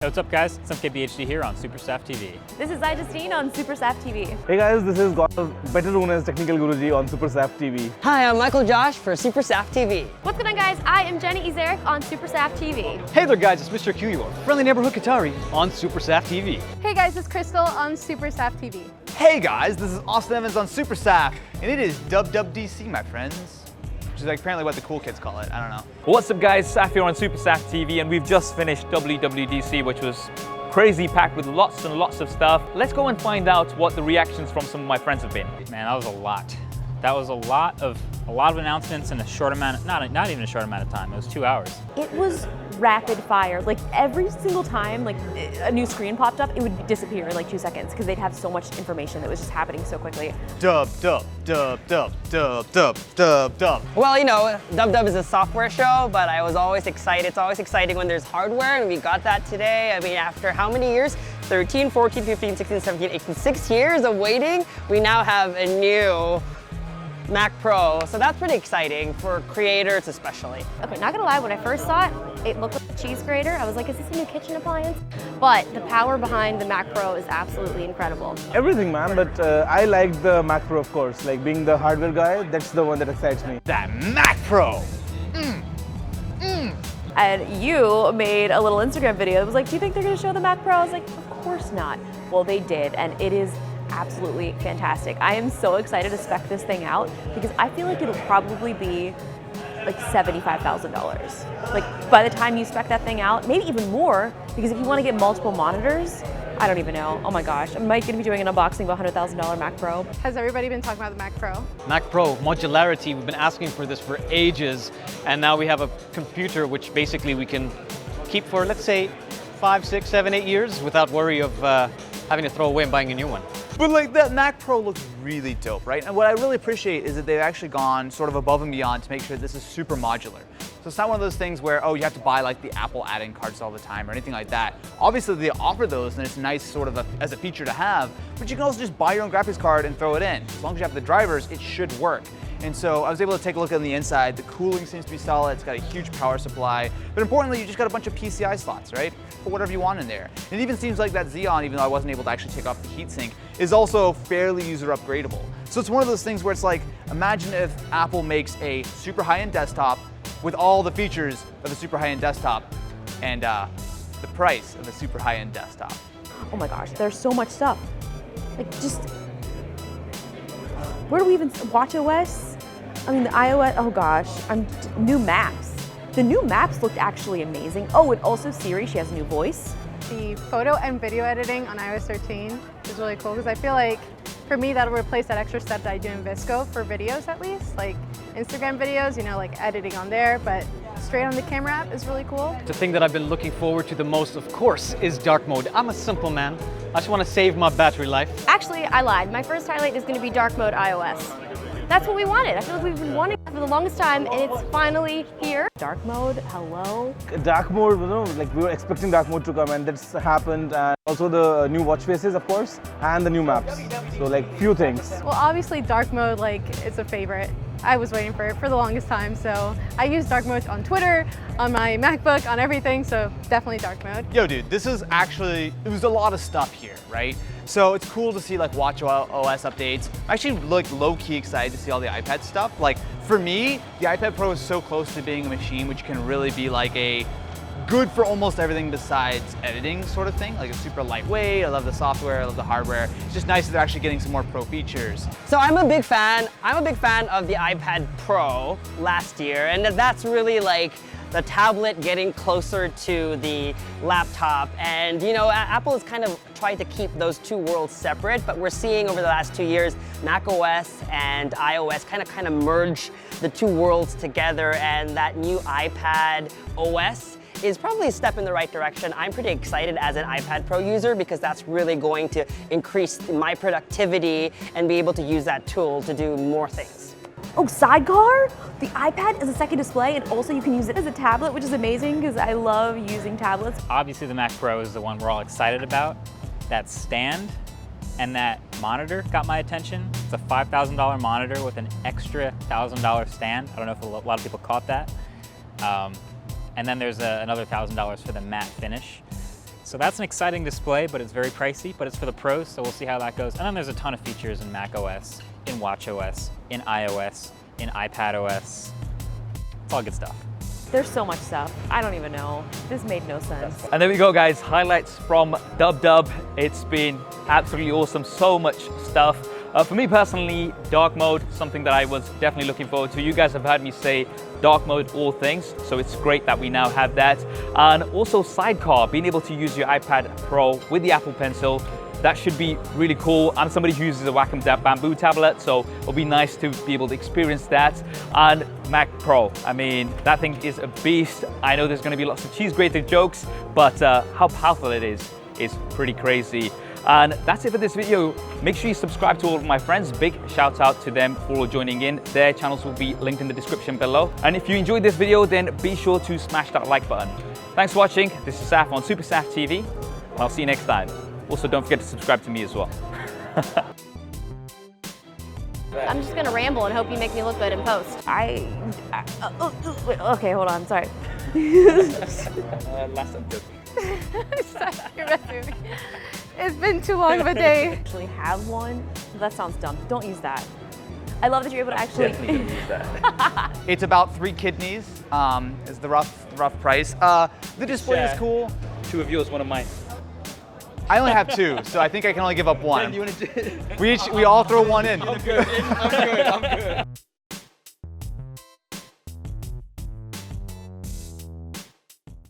Hey, what's up guys? It's MKBHD here on SuperStaff TV. This is Justine on SuperStaff TV. Hey guys, this is Gaurav, better known as Technical Guruji on SuperStaff TV. Hi, I'm Michael Josh for SuperStaff TV. What's going on guys? I am Jenny Izarek on SuperStaff TV. Hey there guys, it's Mr. Q, your friendly neighborhood Qatari on SuperStaff TV. Hey guys, it's Crystal on SuperStaff TV. Hey guys, this is Austin Evans on SuperStaff, and it is WWDC, my friends. Which is like apparently what the cool kids call it, I don't know. What's up guys, Saf here on SuperStaff TV, and we've just finished WWDC, which was crazy, packed with lots and lots of stuff. Let's go and find out what the reactions from some of my friends have been. Man, that was a lot. That was a lot of announcements in a short amount, not even a short amount of time. It was 2 hours. It was rapid fire. Like every single time like a new screen popped up, it would disappear in like 2 seconds because they'd have so much information that was just happening so quickly. Dub. Well, you know, Dub is a software show, but I was always excited. It's always exciting when there's hardware, and we got that today. I mean, after how many years? 13, 14, 15, 16, 17, 18, 6 years of waiting, we now have a new Mac Pro, so that's pretty exciting for creators especially. Okay, not gonna lie, when I first saw it, it looked like a cheese grater. I was like, is this a new kitchen appliance? But the power behind the Mac Pro is absolutely incredible. Everything, man, but I like the Mac Pro, of course. Like being the hardware guy, that's the one that excites me. That Mac Pro! And you made a little Instagram video. It was like, do you think they're gonna show the Mac Pro? I was like, of course not. Well, they did, and it is absolutely fantastic. I am so excited to spec this thing out because I feel like it'll probably be like $75,000. Like by the time you spec that thing out, maybe even more, because if you want to get multiple monitors, I don't even know. Oh my gosh, I'm gonna be doing an unboxing of a $100,000 Mac Pro. Has everybody been talking about the Mac Pro? Mac Pro, modularity, we've been asking for this for ages, and now we have a computer which basically we can keep for, let's say, 5, 6, 7, 8 years without worry of having to throw away and buying a new one. But like that Mac Pro looks really dope, right? And what I really appreciate is that they've actually gone sort of above and beyond to make sure this is super modular. So it's not one of those things where, oh, you have to buy like the Apple add-in cards all the time or anything like that. Obviously they offer those and it's nice sort of as a feature to have, but you can also just buy your own graphics card and throw it in. As long as you have the drivers, it should work. And so I was able to take a look on the inside. The cooling seems to be solid. It's got a huge power supply. But importantly, you just got a bunch of PCI slots, right? Put whatever you want in there. It even seems like that Xeon, even though I wasn't able to actually take off the heatsink, is also fairly user upgradable. So it's one of those things where it's like, imagine if Apple makes a super high-end desktop with all the features of a super high-end desktop and the price of a super high-end desktop. Oh my gosh, there's so much stuff. Like just, where do we even, watchOS? I mean the iOS, oh gosh, new maps. The new maps looked actually amazing. Oh, and also Siri, she has a new voice. The photo and video editing on iOS 13 is really cool because I feel like for me that'll replace that extra step that I do in VSCO for videos at least, like Instagram videos, you know, like editing on there, but straight on the camera app is really cool. The thing that I've been looking forward to the most, of course, is dark mode. I'm a simple man. I just want to save my battery life. Actually, I lied. My first highlight is going to be dark mode iOS. That's what we wanted. I feel like we've been wanting it for the longest time, and it's finally here. Dark mode, hello. Dark mode, you know, like we were expecting dark mode to come, and that's happened. And also the new watch faces, of course, and the new maps. So like few things. Well, obviously dark mode, like it's a favorite. I was waiting for it for the longest time, so I use dark mode on Twitter, on my MacBook, on everything, so definitely dark mode. Yo dude, this is actually, it was a lot of stuff here, right? So it's cool to see like watchOS updates. I'm actually like low-key excited to see all the iPad stuff. Like for me, the iPad Pro is so close to being a machine which can really be like a good for almost everything besides editing sort of thing. Like it's super lightweight, I love the software, I love the hardware. It's just nice that they're actually getting some more pro features. So I'm a big fan of the iPad Pro last year, and that's really like the tablet getting closer to the laptop. And you know, Apple has kind of tried to keep those two worlds separate, but we're seeing over the last 2 years, macOS and iOS kind of merge the two worlds together, and that new iPad OS is probably a step in the right direction. I'm pretty excited as an iPad Pro user because that's really going to increase my productivity and be able to use that tool to do more things. Oh, sidecar? The iPad is a second display, and also you can use it as a tablet, which is amazing because I love using tablets. Obviously the Mac Pro is the one we're all excited about. That stand and that monitor got my attention. It's a $5,000 monitor with an extra $1,000 stand. I don't know if a lot of people caught that. And then there's another $1,000 for the matte finish. So that's an exciting display, but it's very pricey, but it's for the pros, so we'll see how that goes. And then there's a ton of features in macOS, in watchOS, in iOS, in iPadOS. It's all good stuff. There's so much stuff. I don't even know. This made no sense. And there we go, guys. Highlights from DubDub. It's been absolutely awesome. So much stuff. For me personally, dark mode, something that I was definitely looking forward to. You guys have heard me say dark mode all things, so it's great that we now have that. And also Sidecar, being able to use your iPad Pro with the Apple Pencil. That should be really cool. I'm somebody who uses a Wacom Bamboo tablet, so it'll be nice to be able to experience that. And Mac Pro, I mean, that thing is a beast. I know there's gonna be lots of cheese-grated jokes, but how powerful it is pretty crazy. And that's it for this video. Make sure you subscribe to all of my friends. Big shout out to them for joining in. Their channels will be linked in the description below. And if you enjoyed this video, then be sure to smash that like button. Thanks for watching. This is Saf on Super Saf TV, and I'll see you next time. Also, don't forget to subscribe to me as well. I'm just gonna ramble and hope you make me look good in post. Okay, hold on, sorry. Last sentence. You're messing with me. It's been too long of a day. Actually have one? That sounds dumb. Don't use that. I love that you're able to actually. Definitely gonna use that. It's about 3 kidneys, is the rough price. The display is cool. 2 of yours, 1 of mine. I only have 2, so I think I can only give up 1. You wanna do it? We all throw 1 in. I'm good. I'm good.